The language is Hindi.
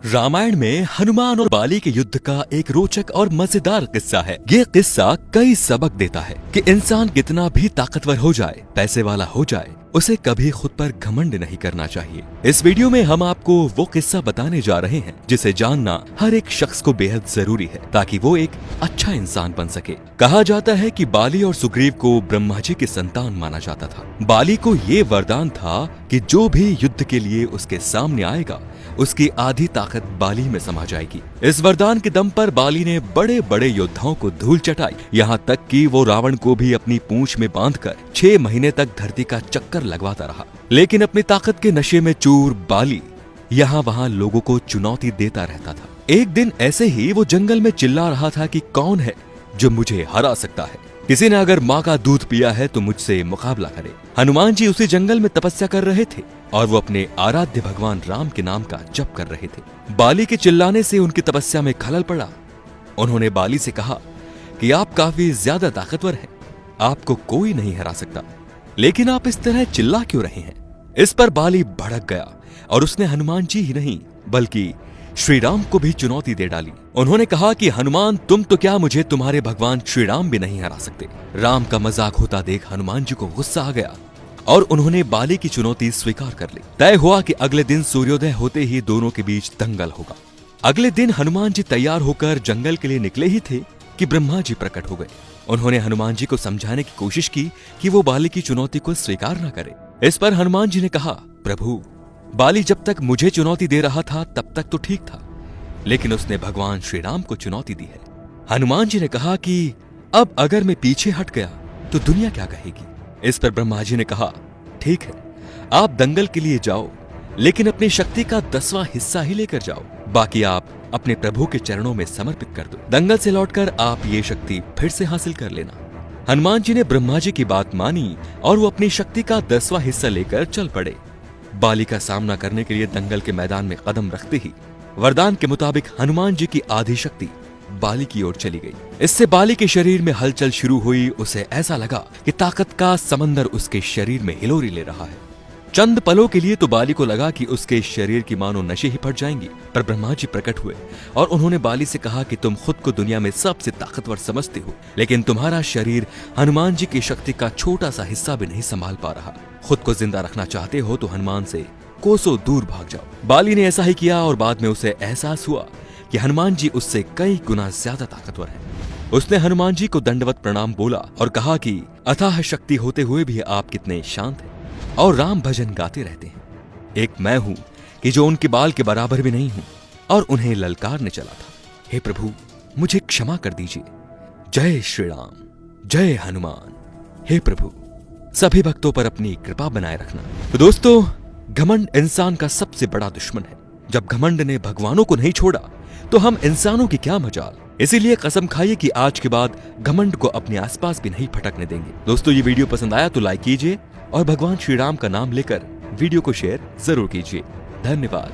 रामायण में हनुमान और बाली के युद्ध का एक रोचक और मजेदार किस्सा है। ये किस्सा कई सबक देता है कि इंसान कितना भी ताकतवर हो जाए, पैसे वाला हो जाए, उसे कभी खुद पर घमंड नहीं करना चाहिए। इस वीडियो में हम आपको वो किस्सा बताने जा रहे हैं जिसे जानना हर एक शख्स को बेहद जरूरी है ताकि वो एक अच्छा इंसान बन सके। कहा जाता है कि बाली और सुग्रीव को ब्रह्मा जी की संतान माना जाता था। बाली को ये वरदान था कि जो भी युद्ध के लिए उसके सामने आएगा उसकी आधी ताकत बाली में समा जाएगी। इस वरदान के दम पर बाली ने बड़े बड़े योद्धाओं को धूल चटाई, यहाँ तक कि वो रावण को भी अपनी पूंछ में बांधकर 6 महीने तक धरती का चक्कर लगवाता रहा। लेकिन अपनी ताकत के नशे में चूर बाली यहाँ वहाँ लोगों को चुनौती देता रहता था। एक दिन ऐसे ही वो जंगल में चिल्ला रहा था कि कौन है जो मुझे हरा सकता है। किसी ने अगर माँ का दूध पिया है तो मुझसे मुकाबला करे। हनुमान जी उसी जंगल में तपस्या कर रहे थे और वो अपने आराध्य भगवान राम के नाम का जप कर रहे थे। बाली के चिल्लाने से उनकी तपस्या में खलल पड़ा। उन्होंने बाली से कहा कि आप काफी ज्यादा ताकतवर हैं, आपको कोई नहीं हरा सकता, लेकिन आप इस तरह चिल्ला क्यों रहे हैं। इस पर बाली भड़क गया और उसने हनुमान जी ही नहीं बल्कि श्री राम को भी चुनौती दे डाली। उन्होंने कहा कि हनुमान, तुम तो क्या मुझे तुम्हारे भगवान श्री राम भी नहीं हरा सकते। राम का मजाक होता देख हनुमान जी को गुस्सा आ गया और उन्होंने बाली की चुनौती स्वीकार कर ली। तय हुआ कि अगले दिन सूर्योदय होते ही दोनों के बीच दंगल होगा। अगले दिन हनुमान जी तैयार होकर जंगल के लिए निकले ही थे कि ब्रह्मा जी प्रकट हो गए। उन्होंने हनुमान जी को समझाने की कोशिश की कि वो बाली की चुनौती को स्वीकार न करे। इस पर हनुमान जी ने कहा, प्रभु, बाली जब तक मुझे चुनौती दे रहा था तब तक तो ठीक था, लेकिन उसने भगवान श्री राम को चुनौती दी है। हनुमान जी ने कहा कि अब अगर मैं पीछे हट गया तो दुनिया क्या कहेगी। इस पर ब्रह्मा जी ने कहा, ठीक है, आप दंगल के लिए जाओ, लेकिन अपनी शक्ति का 10वां हिस्सा ही लेकर जाओ, बाकी आप अपने प्रभु के चरणों में समर्पित कर दो। दंगल से लौटकर आप ये शक्ति फिर से हासिल कर लेना। हनुमान जी ने ब्रह्मा जी की बात मानी और वो अपनी शक्ति का 10वां हिस्सा लेकर चल पड़े। बाली का सामना करने के लिए दंगल के मैदान में कदम रखते ही वरदान के मुताबिक हनुमान जी की आधी शक्ति बाली की ओर चली गई। इससे बाली के शरीर में हलचल शुरू हुई। उसे ऐसा लगा कि ताकत का समंदर उसके शरीर में हिलोरी ले रहा है। चंद पलों के लिए तो बाली को लगा कि उसके शरीर की मानो नशे ही फट जाएंगी, पर ब्रह्मा जी प्रकट हुए और उन्होंने बाली से कहा कि तुम खुद को दुनिया में सबसे ताकतवर समझते हो, लेकिन तुम्हारा शरीर हनुमान जी की शक्ति का छोटा सा हिस्सा भी नहीं संभाल पा रहा। खुद को जिंदा रखना चाहते हो तो हनुमान से कोसों दूर भाग जाओ। बाली ने ऐसा ही किया और बाद में उसे एहसास हुआ कि हनुमान जी उससे कई गुना ज्यादा ताकतवर हैं। उसने हनुमान जी को दंडवत प्रणाम बोला और कहा कि अथाह शक्ति होते हुए भी आप कितने शांत हैं और राम भजन गाते रहते हैं। एक मैं हूं कि जो उनके बाल के बराबर भी नहीं हूं और उन्हें ललकारने चला था। हे प्रभु, मुझे क्षमा कर दीजिए। जय श्री राम, जय हनुमान। हे प्रभु, सभी भक्तों पर अपनी कृपा बनाए रखना। तो दोस्तों, घमंड इंसान का सबसे बड़ा दुश्मन है। जब घमंड ने भगवानों को नहीं छोड़ा तो हम इंसानों की क्या मजाल। इसीलिए कसम खाइए कि आज के बाद घमंड को अपने आसपास भी नहीं फटकने देंगे। दोस्तों, ये वीडियो पसंद आया तो लाइक कीजिए और भगवान श्री राम का नाम लेकर वीडियो को शेयर जरूर कीजिए। धन्यवाद।